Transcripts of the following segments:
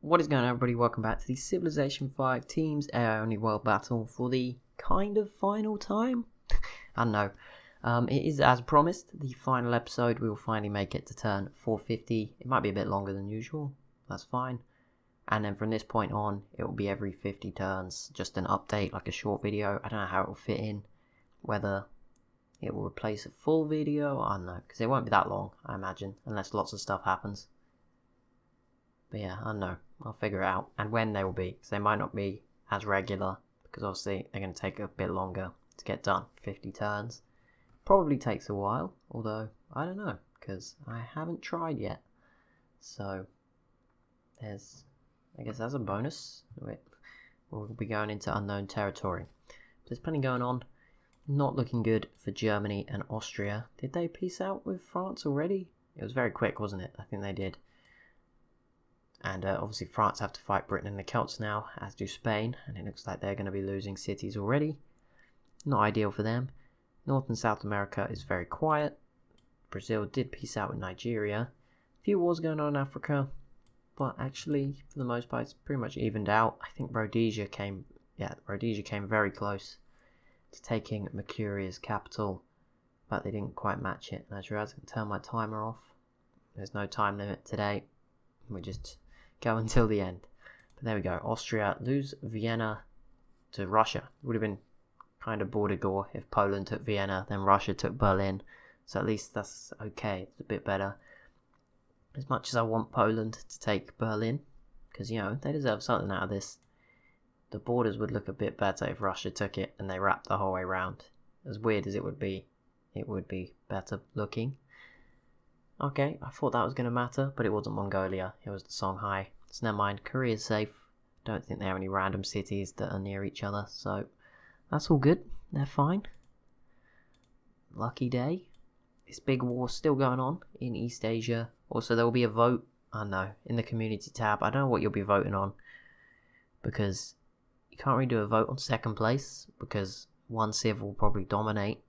What is going on, everybody? Welcome back to the Civilization 5 Teams AI Only World Battle for the kind of final time? I don't know. It is, as promised, the final episode. We will finally make it to turn 450. It might be a bit longer than usual. That's fine. And then from this point on, it will be every 50 turns. Just an update, like a short video. I don't know how it will fit in. Whether it will replace a full video, I don't know. Because it won't be that long, I imagine. Unless lots of stuff happens. But yeah, I don't know. I'll figure it out. And when they will be. Because they might not be as regular. Because obviously they're going to take a bit longer to get done. 50 turns. Probably takes a while. Although, I don't know. Because I haven't tried yet. So, there's... I guess that's a bonus. We'll be going into unknown territory. There's plenty going on. Not looking good for Germany and Austria. Did they peace out with France already? It was very quick, wasn't it? I think they did. And obviously France have to fight Britain and the Celts now, as do Spain, and it looks like they're going to be losing cities already. Not ideal for them. North and South America is very quiet. Brazil did peace out with Nigeria. A few wars going on in Africa, but actually, for the most part, it's pretty much evened out. I think Rhodesia came very close to taking Mercuria's capital, but they didn't quite match it. And as you realize, I can turn my timer off. There's no time limit today. We just go until the end. But there we go. Austria lose Vienna to Russia. It would have been kind of border gore if Poland took Vienna, then Russia took Berlin. So at least that's okay. It's a bit better. As much as I want Poland to take Berlin, because, you know, they deserve something out of this, the borders would look a bit better if Russia took it and they wrapped the whole way round. As weird as it would be better looking. Okay, I thought that was going to matter, but it wasn't Mongolia, it was the Songhai. So never mind, Korea's safe. Don't think there are any random cities that are near each other, so that's all good, they're fine. Lucky day. This big war still going on in East Asia. Also, there will be a vote, I don't know, in the community tab. I don't know what you'll be voting on, because you can't really do a vote on second place, because one civ will probably dominate,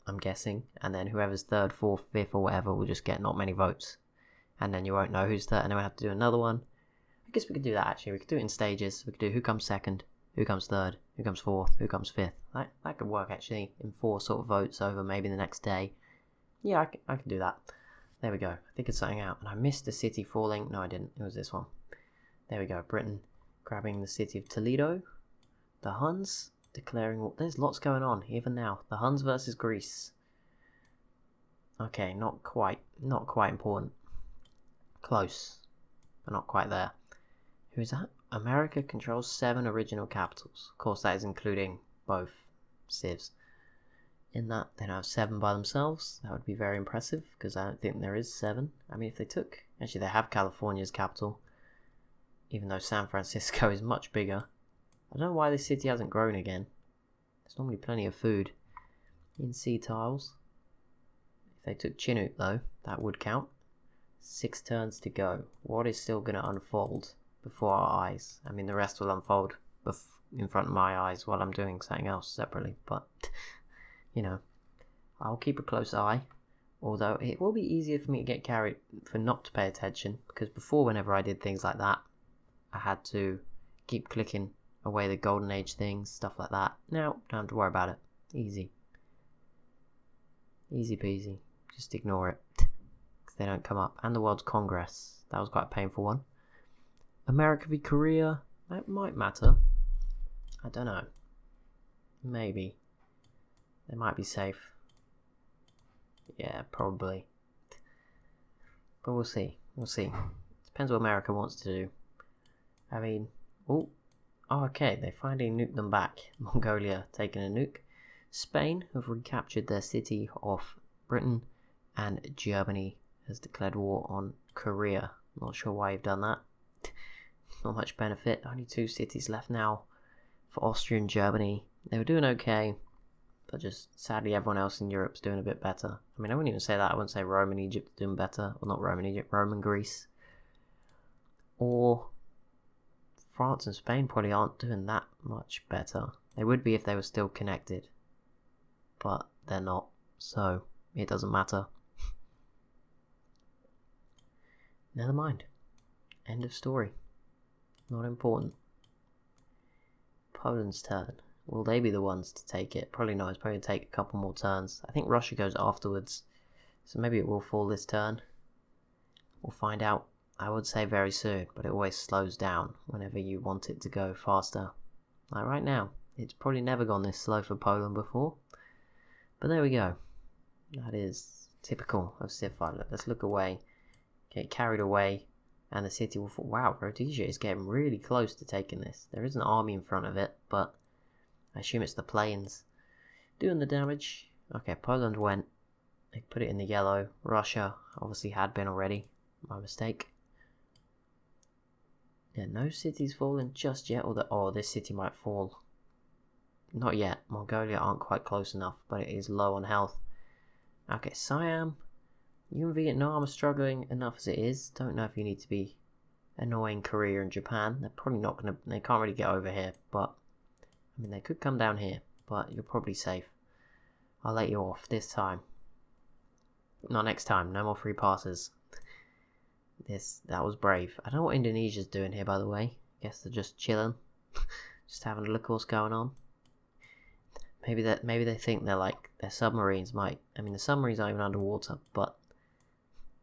I'm guessing, and then whoever's third, fourth, fifth, or whatever will just get not many votes, and then you won't know who's third, and then we'll have to do another one. I guess we could do that actually. We could do it in stages. We could do who comes second, who comes third, who comes fourth, who comes fifth. That could work actually in 4 sort of votes over maybe the next day. Yeah, I can do that. There we go. I think it's something out, and I missed the city falling. No, I didn't. It was this one. There we go. Britain grabbing the city of Toledo. The Huns declaring war. There's lots going on even now. The Huns versus Greece. Okay, not quite important. Close, but not quite there. Who is that? America controls 7 original capitals. Of course, that is including both civs. In that, they don't have 7 by themselves. That would be very impressive, because I don't think there is 7. I mean, if they took... Actually, they have California's capital, even though San Francisco is much bigger. I don't know why this city hasn't grown again. There's normally plenty of food in sea tiles. If they took Chinook, though, that would count. 6 turns to go. What is still going to unfold before our eyes? I mean, the rest will unfold in front of my eyes while I'm doing something else separately, but, you know, I'll keep a close eye. Although, it will be easier for me to get carried for not to pay attention, because before, whenever I did things like that, I had to keep clicking away the golden age things, stuff like that. Now, don't have to worry about it. Easy. Easy peasy. Just ignore it. Because they don't come up. And the World's Congress. That was quite a painful one. America v Korea. That might matter. I don't know. Maybe. They might be safe. Yeah, probably. But we'll see. We'll see. Depends what America wants to do. I mean... Oh, okay, they finally nuked them back. Mongolia taking a nuke. Spain have recaptured their city of Britain, and Germany has declared war on Korea. Not sure why you've done that. Not much benefit. Only 2 cities left now for Austria and Germany. They were doing okay, but just sadly everyone else in Europe's doing a bit better. I mean, I wouldn't even say that. I wouldn't say Rome and Egypt are doing better. Well, not Rome and Egypt, Rome and Greece. Or... France and Spain probably aren't doing that much better. They would be if they were still connected. But they're not, so it doesn't matter. Never mind. End of story. Not important. Poland's turn. Will they be the ones to take it? Probably not. It's probably going to take a couple more turns. I think Russia goes afterwards. So maybe it will fall this turn. We'll find out. I would say very soon, but it always slows down whenever you want it to go faster. Like right now. It's probably never gone this slow for Poland before. But there we go. That is typical of Civ 5. Let's look away. Get carried away. And the city will fall. Wow, Rhodesia is getting really close to taking this. There is an army in front of it, but I assume it's the planes doing the damage. Okay, Poland went. They put it in the yellow. Russia obviously had been already. My mistake. Yeah, no city's fallen just yet. Oh, this city might fall. Not yet. Mongolia aren't quite close enough, but it is low on health. Okay, Siam. You and Vietnam are struggling enough as it is. Don't know if you need to be annoying Korea and Japan. They're probably not going to... They can't really get over here, but... I mean, they could come down here, but you're probably safe. I'll let you off this time. Not next time. No more free passes. That was brave. I don't know what Indonesia's doing here, by the way. Guess they're just chilling. Just having a look at what's going on. Maybe they think their submarines might... I mean, the submarines aren't even underwater, but...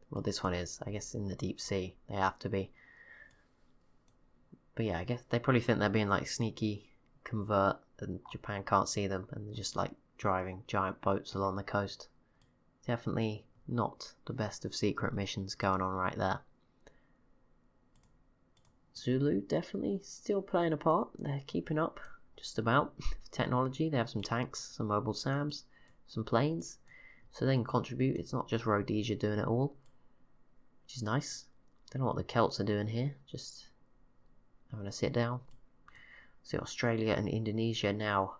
Well, this one is. I guess in the deep sea. They have to be. But yeah, I guess they probably think they're being like sneaky convert and Japan can't see them and they're just like driving giant boats along the coast. Definitely not the best of secret missions going on right there. Zulu definitely still playing a part. They're keeping up just about. Technology, they have some tanks, some mobile SAMs, some planes. So they can contribute. It's not just Rhodesia doing it all. Which is nice. Don't know what the Celts are doing here. Just having a sit down. See, Australia and Indonesia now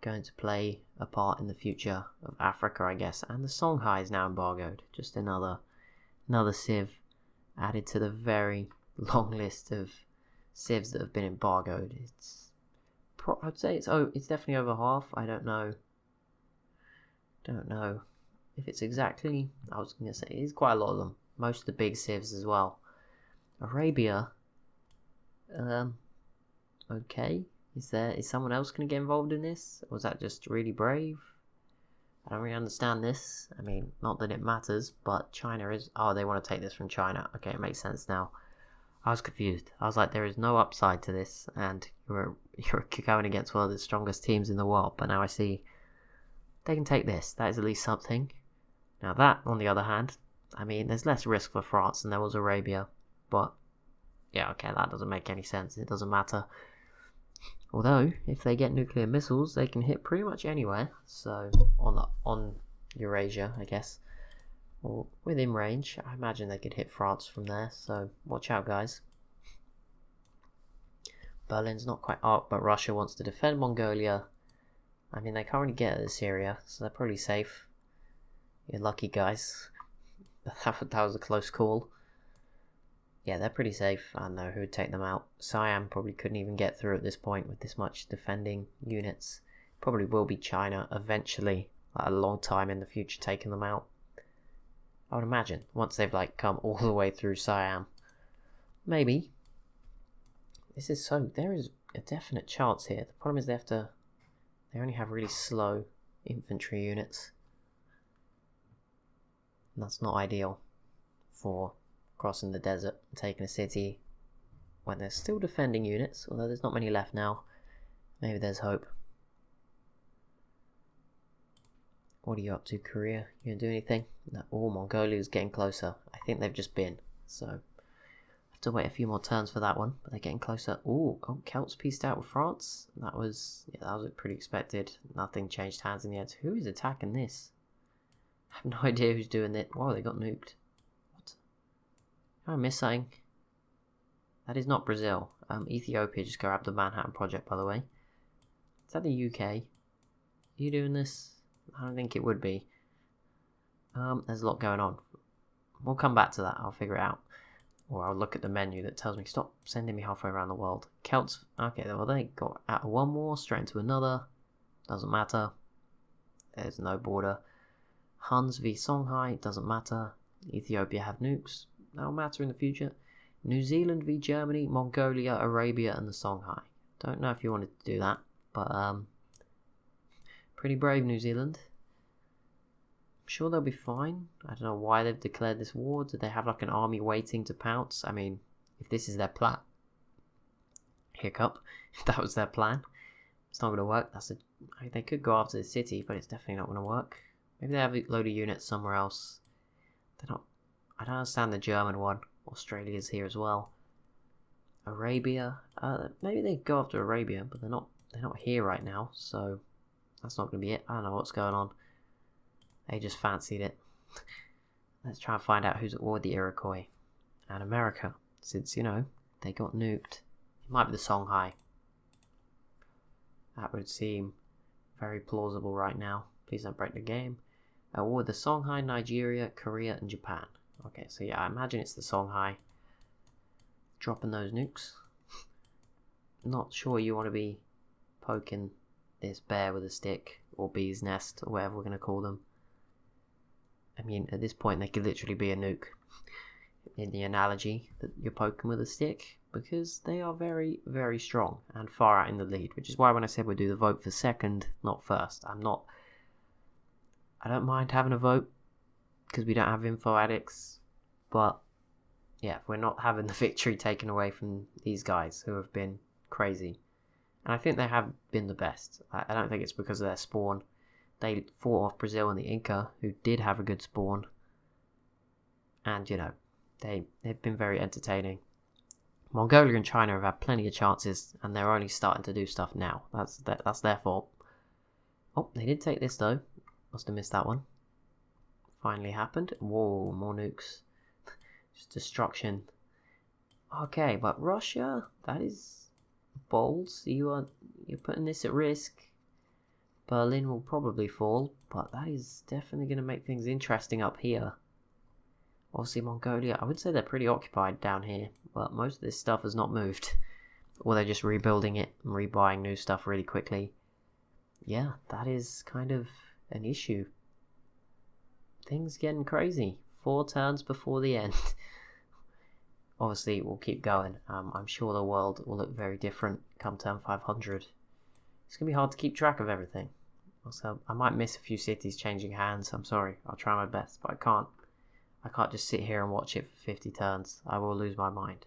going to play a part in the future of Africa, I guess. And the Songhai is now embargoed. Just another civ added to the very long list of civs that have been embargoed. I'd say it's definitely over half. I don't know if it's exactly. I was going to say it is quite a lot of them. Most of the big civs as well. Arabia. Okay. Is someone else going to get involved in this? Or was that just really brave? I don't really understand this. I mean, not that it matters, but China is... Oh, they want to take this from China. Okay, it makes sense now. I was confused. I was like, there is no upside to this, and you're going against one of the strongest teams in the world. But now I see they can take this. That is at least something. Now that, on the other hand, I mean, there's less risk for France than there was Arabia. But, yeah, okay, that doesn't make any sense. It doesn't matter. Although, if they get nuclear missiles, they can hit pretty much anywhere. So, on Eurasia, I guess. Or within range. I imagine they could hit France from there. So, watch out, guys. Berlin's not quite up, but Russia wants to defend Mongolia. I mean, they can't really get at Syria, so they're probably safe. You're lucky, guys. That was a close call. Yeah, they're pretty safe. I don't know who would take them out. Siam probably couldn't even get through at this point with this much defending units. Probably will be China eventually, like a long time in the future, taking them out. I would imagine, once they've come all the way through Siam. Maybe. There is a definite chance here. The problem is they only have really slow infantry units. And that's not ideal for crossing the desert and taking a city when there's still defending units, although there's not many left now. Maybe there's hope. What are you up to, Korea? You gonna do anything? No. Oh, Mongolia's getting closer. I think they've just been, so I have to wait a few more turns for that one, but they're getting closer. Oh, Celts pieced out with France. That was pretty expected. Nothing changed hands in the end. Who is attacking this? I have no idea who's doing it. Wow, they got nuked. What? Did I miss something? That is not Brazil. Ethiopia just grabbed the Manhattan Project, by the way. Is that the UK? Are you doing this? I don't think it would be. There's a lot going on. We'll come back to that. I'll figure it out. Or I'll look at the menu that tells me, stop sending me halfway around the world. Celts, okay, well they got out of one war, straight into another. Doesn't matter. There's no border. Huns v Songhai, doesn't matter. Ethiopia have nukes. That'll matter in the future. New Zealand v Germany, Mongolia, Arabia, and the Songhai. Don't know if you wanted to do that, but pretty brave, New Zealand. I'm sure they'll be fine. I don't know why they've declared this war. Do they have like an army waiting to pounce? I mean, if this is their plan, hiccup, if that was their plan, it's not going to work. They could go after the city, but it's definitely not going to work. Maybe they have a load of units somewhere else. I don't understand the German one. Australia's here as well. Arabia. Maybe they go after Arabia, but they're not here right now, so that's not going to be it. I don't know what's going on. They just fancied it. Let's try and find out who's at war with the Iroquois and America, since, they got nuked. It might be the Songhai. That would seem very plausible right now. Please don't break the game. At war with the Songhai, Nigeria, Korea, and Japan. Okay, so yeah, I imagine it's the Songhai. Dropping those nukes. Not sure you want to be poking this bear with a stick, or bee's nest, or whatever we're going to call them. I mean, at this point, they could literally be a nuke in the analogy that you're poking with a stick, because they are very, very strong and far out in the lead, which is why when I said we'd do the vote for second, not first, I don't mind having a vote, because we don't have info addicts, but yeah, we're not having the victory taken away from these guys who have been crazy. And I think they have been the best. I don't think it's because of their spawn. They fought off Brazil and the Inca, who did have a good spawn. And, they've been very entertaining. Mongolia and China have had plenty of chances, and they're only starting to do stuff now. That's their fault. Oh, they did take this, though. Must have missed that one. Finally happened. Whoa, more nukes. Just destruction. Okay, but Russia, that is bold. So you're putting this at risk. Berlin will probably fall, but that is definitely going to make things interesting up here. Obviously Mongolia, I would say they're pretty occupied down here, but most of this stuff has not moved. Or they're just rebuilding it and rebuying new stuff really quickly. Yeah, that is kind of an issue. Things getting crazy. 4 turns before the end. Obviously, we'll keep going. I'm sure the world will look very different come turn 500. It's going to be hard to keep track of everything. Also, I might miss a few cities changing hands. I'm sorry. I'll try my best, but I can't. I can't just sit here and watch it for 50 turns. I will lose my mind.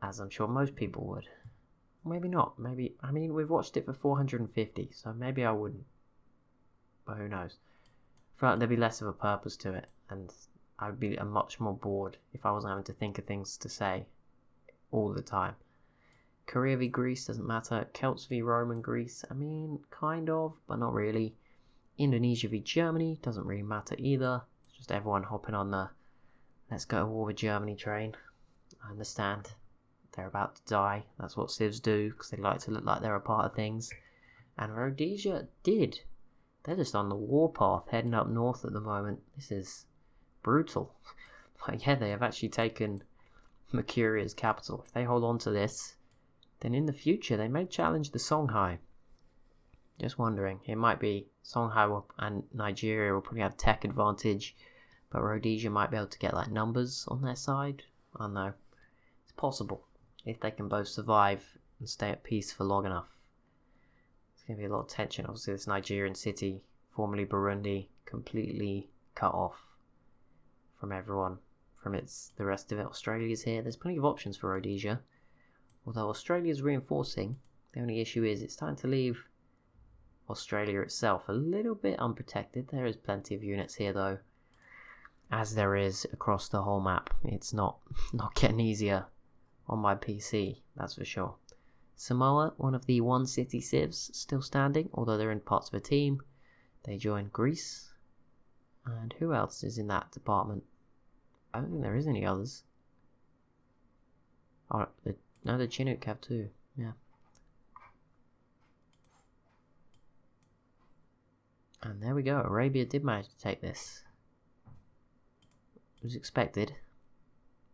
As I'm sure most people would. Maybe not. We've watched it for 450, so maybe I wouldn't. But who knows. I feel like there'd be less of a purpose to it, and I would be much more bored if I wasn't having to think of things to say all the time. Korea v Greece doesn't matter. Celts v Rome and Greece, kind of, but not really. Indonesia v Germany doesn't really matter either. It's just everyone hopping on the let's go to war with Germany train. I understand. They're about to die. That's what civs do, because they like to look like they're a part of things. And Rhodesia did. They're just on the warpath, heading up north at the moment. This is brutal. But yeah, they have actually taken Mercuria's capital. If they hold on to this, then in the future they may challenge the Songhai. Just wondering. It might be Songhai and Nigeria will probably have tech advantage, but Rhodesia might be able to get numbers on their side. I don't know. It's possible if they can both survive and stay at peace for long enough. There's going to be a lot of tension. Obviously, this Nigerian city, formerly Burundi, completely cut off from everyone. The rest of it. Australia's here. There's plenty of options for Rhodesia. Although Australia's reinforcing, the only issue is it's starting to leave Australia itself a little bit unprotected. There is plenty of units here, though, as there is across the whole map. It's not getting easier on my PC, that's for sure. Samoa, one of the one city civs, still standing, although they're in parts of a team. They join Greece. And who else is in that department? I don't think there is any others. Oh, the Chinook have too, yeah. And there we go, Arabia did manage to take this. It was expected,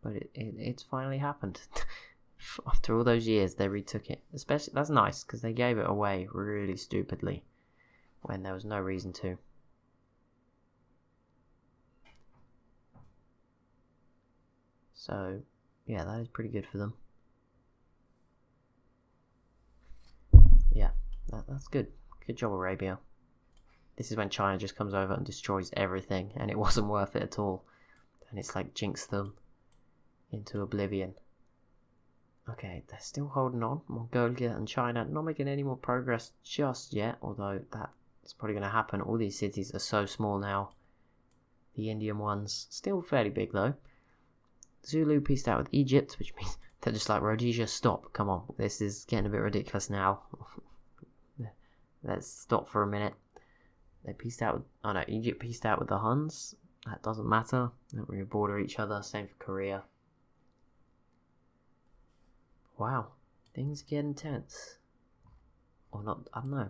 but it's finally happened. After all those years, they retook it. Especially, that's nice, because they gave it away really stupidly when there was no reason to. So, yeah, that is pretty good for them. Yeah, that's good. Good job, Arabia. This is when China just comes over and destroys everything, and it wasn't worth it at all. And it's like jinxed them into oblivion. Okay, they're still holding on. Mongolia and China not making any more progress just yet, although that's probably going to happen. All these cities are so small now. The Indian ones, still fairly big though. Zulu peaced out with Egypt, which means they're just like, Rhodesia, stop, come on. This is getting a bit ridiculous now. Let's stop for a minute. They peaced out with, oh no, Egypt peaced out with the Huns. That doesn't matter. They don't really border each other. Same for Korea. Wow, things get intense. Or not, I don't know.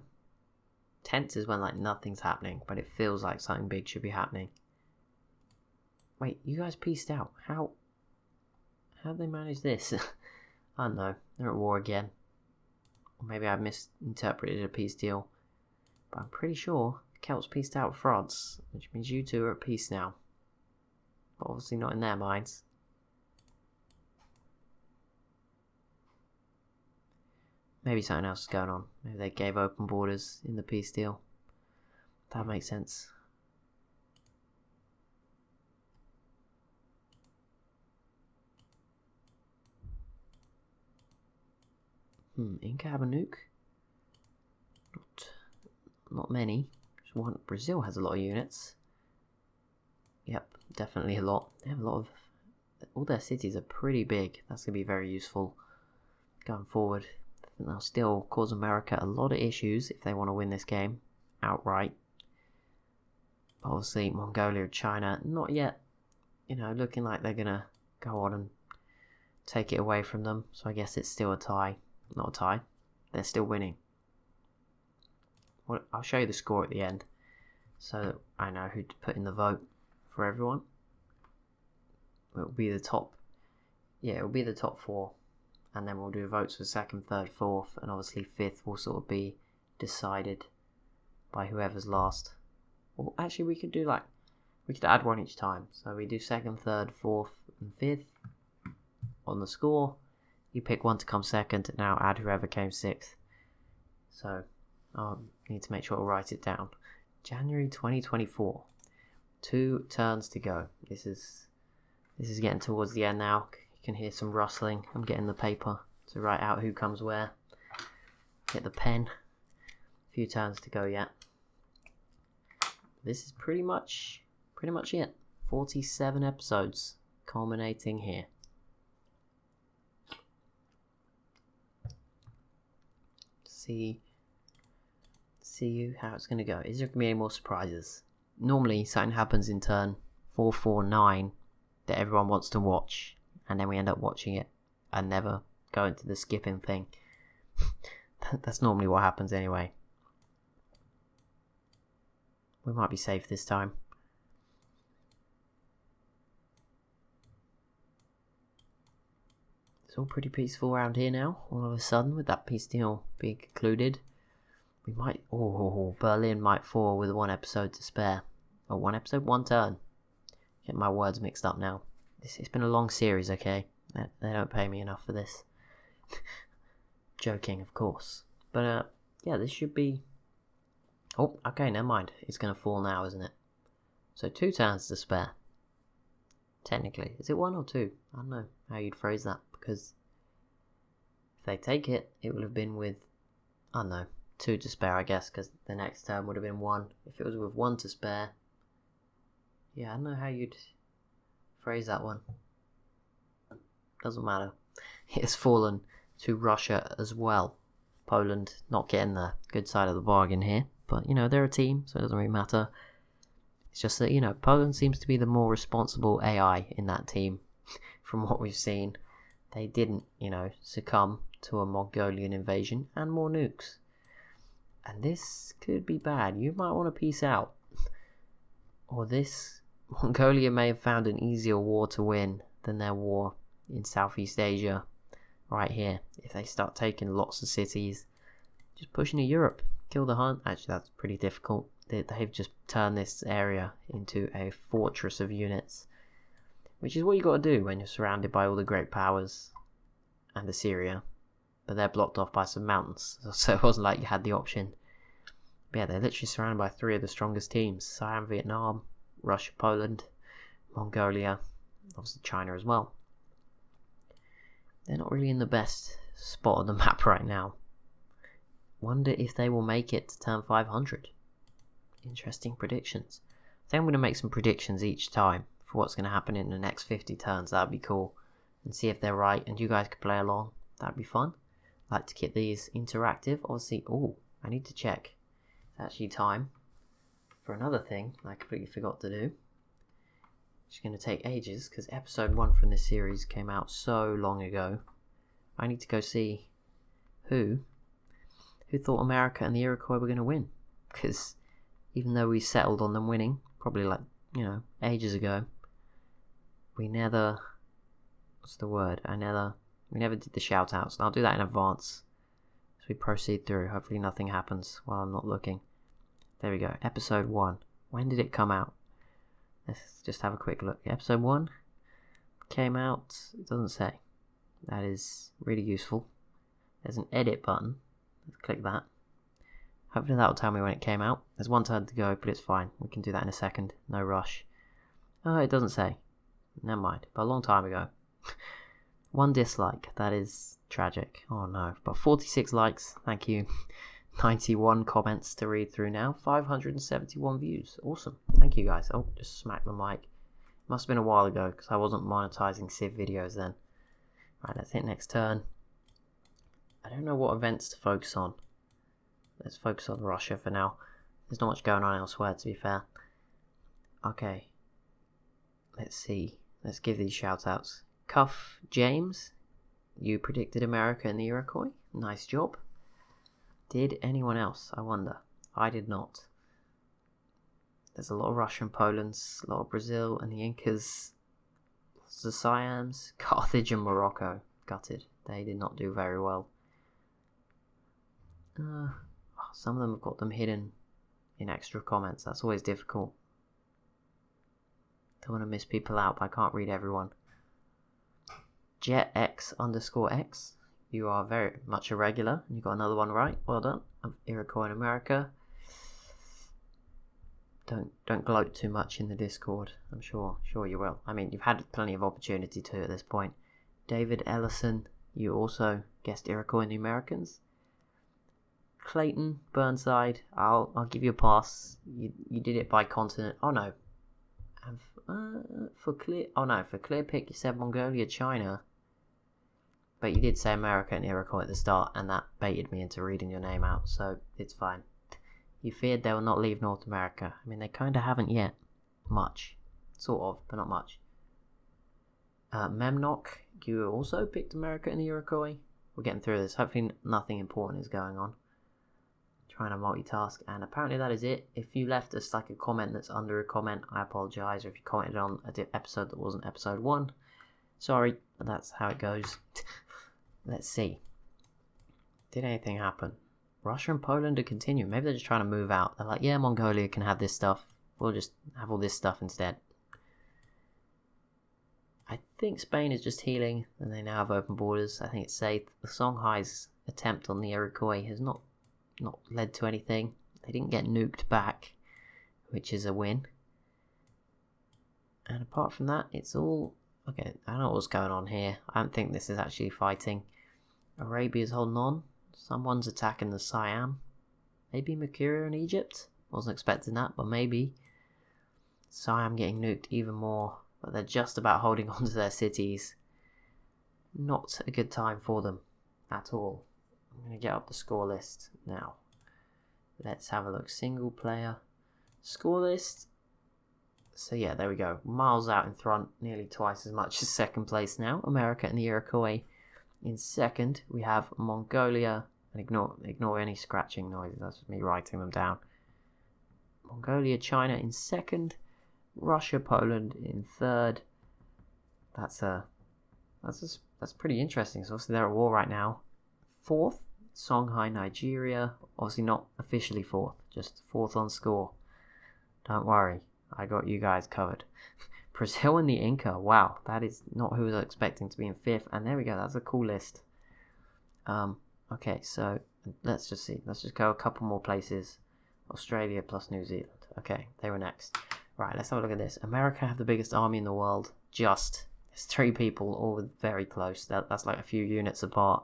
Tense is when like nothing's happening, but it feels like something big should be happening. Wait, you guys peaced out. How'd they manage this? I don't know. They're at war again. Or maybe I misinterpreted a peace deal. But I'm pretty sure Celts peaced out with France, which means you two are at peace now. But obviously not in their minds. Maybe something else is going on. Maybe they gave open borders in the peace deal. That makes sense. Inca have a nuke? Not many. Just one. Brazil has a lot of units. Yep, definitely a lot. They have a lot of... all their cities are pretty big. That's going to be very useful going forward. I think they'll still cause America a lot of issues if they want to win this game outright. But obviously, Mongolia and China, not yet, looking like they're going to go on and take it away from them. So I guess it's still a tie. Not a tie. They're still winning. Well, I'll show you the score at the end so that I know who to put in the vote for everyone. It'll be the top. Yeah, it'll be the top 4. And then we'll do votes for 2nd, 3rd, 4th, and obviously 5th will sort of be decided by whoever's last. Well, actually, we could add one each time. So we do 2nd, 3rd, 4th, and 5th on the score. You pick one to come 2nd, and now add whoever came 6th. So I need to make sure I write it down. January 2024. 2 turns to go. This is getting towards the end now. You can hear some rustling. I'm getting the paper to write out who comes where. Get the pen. A few turns to go yet. This is pretty much it. 47 episodes culminating here. See how it's going to go. Is there going to be any more surprises? Normally something happens in turn 449 that everyone wants to watch, and then we end up watching it and never go into the skipping thing. That's normally what happens anyway. We might be safe this time. It's all pretty peaceful around here now, all of a sudden, with that peace deal being concluded. We might... Berlin might fall with 1 episode to spare. Oh, 1 episode, 1 turn. Get my words mixed up now. It's been a long series, okay? They don't pay me enough for this. Joking, of course. But, yeah, this should be... Oh, okay, never mind. It's going to fall now, isn't it? So 2 turns to spare. Technically. Is it 1 or 2? I don't know how you'd phrase that, because if they take it, it would have been with, I don't know, 2 to spare, I guess, because the next turn would have been 1. If it was with 1 to spare, yeah, I don't know how you'd phrase that one. Doesn't matter. It has fallen to Russia as well. Poland not getting the good side of the bargain here, but, they're a team, so it doesn't really matter. It's just that, Poland seems to be the more responsible AI in that team from what we've seen. They didn't, succumb to a Mongolian invasion and more nukes. And this could be bad. You might want to peace out. Or Mongolia may have found an easier war to win than their war in Southeast Asia right here. If they start taking lots of cities, just pushing to Europe, kill the Hun. Actually, that's pretty difficult. They've just turned this area into a fortress of units. which is what you got to do when you're surrounded by all the great powers and Assyria, but they're blocked off by some mountains, so it wasn't like you had the option. But yeah, they're literally surrounded by 3 of the strongest teams: Siam, Vietnam, Russia, Poland, Mongolia, obviously China as well. They're not really in the best spot on the map right now. Wonder if they will make it to turn 500. Interesting predictions. I think I'm going to make some predictions each time for what's going to happen in the next 50 turns. That'd be cool. And see if they're right, and you guys could play along. That'd be fun. I'd like to keep these interactive. Obviously, I need to check. It's actually time for another thing I completely forgot to do. It's going to take ages because episode 1 from this series came out so long ago. I need to go see who thought America and the Iroquois were going to win. Because even though we settled on them winning, probably ages ago, we never... What's the word? We never did the shout outs. And I'll do that in advance as we proceed through. Hopefully nothing happens while I'm not looking. There we go. Episode 1. When did it come out? Let's just have a quick look. Episode 1 came out... It doesn't say. That is really useful. There's an edit button. Let's click that. Hopefully that'll tell me when it came out. There's 1 turn to go, but it's fine. We can do that in a second. No rush. Oh, it doesn't say. Never mind. But a long time ago. 1 dislike. That is tragic. Oh no. But 46 likes. Thank you. 91 comments to read through now. 571 views. Awesome. Thank you guys. Oh, just smacked the mic. Must have been a while ago because I wasn't monetizing Civ videos then. Right, let's hit next turn. I don't know what events to focus on. Let's focus on Russia for now. There's not much going on elsewhere, to be fair. Okay. Let's see. Let's give these shout outs. Cuff James, you predicted America and the Iroquois. Nice job. Did anyone else? I wonder. I did not. There's a lot of Russia and Poland, a lot of Brazil and the Incas, the Siams, Carthage and Morocco. Gutted. They did not do very well. Some of them have got them hidden in extra comments. That's always difficult. Don't want to miss people out, but I can't read everyone. JetX_X. You are very much a regular. You got another one right. Well done. Iroquois in America. Don't gloat too much in the Discord. I'm sure you will. I mean, you've had plenty of opportunity to at this point. David Ellison. You also guessed Iroquois and the Americans. Clayton Burnside. I'll give you a pass. You did it by continent. Oh no. For clear pick you said Mongolia, China. But you did say America and Iroquois at the start, and that baited me into reading your name out, so it's fine. You feared they will not leave North America. I mean, they kind of haven't yet. Much. Sort of, but not much. Memnock, you also picked America and the Iroquois. We're getting through this. Hopefully nothing important is going on. Trying to multitask, and apparently that is it. If you left us like a comment that's under a comment, I apologise. Or if you commented on an episode that wasn't episode 1, sorry, but that's how it goes. Let's see. Did anything happen? Russia and Poland are continuing. Maybe they're just trying to move out. They're like, yeah, Mongolia can have this stuff. We'll just have all this stuff instead. I think Spain is just healing, and they now have open borders. I think it's safe. The Songhai's attempt on the Iroquois has not led to anything. They didn't get nuked back, which is a win. And apart from that, it's all... Okay, I don't know what's going on here. I don't think this is actually fighting. Arabia's holding on. Someone's attacking the Siam. Maybe Mercuria in Egypt? Wasn't expecting that, but maybe. Siam getting nuked even more. But they're just about holding on to their cities. Not a good time for them at all. I'm going to get up the score list now. Let's have a look. Single player score list. So yeah, there we go. Miles out in front, nearly twice as much as second place now. America and the Iroquois in second. We have Mongolia, and ignore any scratching noises. That's me writing them down. Mongolia, China in second. Russia, Poland in third. That's pretty interesting. So obviously they're at war right now. Fourth, Songhai, Nigeria. Obviously not officially fourth, just fourth on score. Don't worry, I got you guys covered. Brazil and the Inca. Wow, that is not who I was expecting to be in 5th. And there we go. That's a cool list. Okay, so let's just see. Let's just go a couple more places. Australia plus New Zealand. Okay, they were next. Right, let's have a look at this. America have the biggest army in the world. Just. There's 3 people, all very close. That's like a few units apart.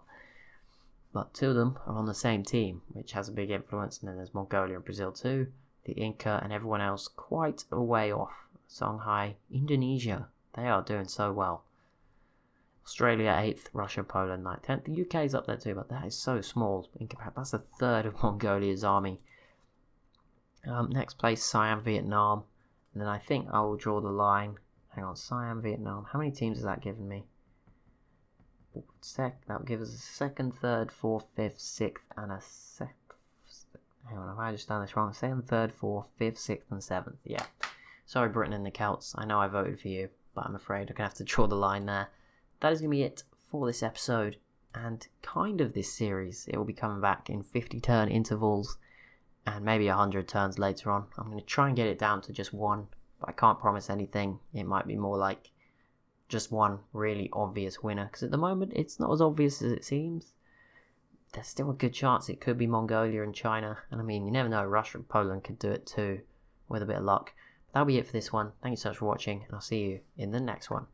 But 2 of them are on the same team, which has a big influence. And then there's Mongolia and Brazil too. The Inca and everyone else quite a way off. Songhai, Indonesia. They are doing so well. Australia 8th, Russia, Poland 9th, 10th. The UK is up there too, but that is so small. That's a third of Mongolia's army. Next place, Siam, Vietnam. And then I think I will draw the line. Hang on, Siam, Vietnam. How many teams has that given me? That would give us a 2nd, 3rd, 4th, 5th, 6th, and a 6th. Hang on, have I just done this wrong? 2nd, 3rd, 4th, 5th, 6th, and 7th. Yeah. Sorry, Britain and the Celts. I know I voted for you, but I'm afraid I'm going to have to draw the line there. That is going to be it for this episode, and kind of this series. It will be coming back in 50 turn intervals, and maybe 100 turns later on. I'm going to try and get it down to just 1, but I can't promise anything. It might be more like just 1 really obvious winner, because at the moment it's not as obvious as it seems. There's still a good chance it could be Mongolia and China, and I mean, you never know, Russia and Poland could do it too, with a bit of luck. That'll be it for this one. Thank you so much for watching, and I'll see you in the next one.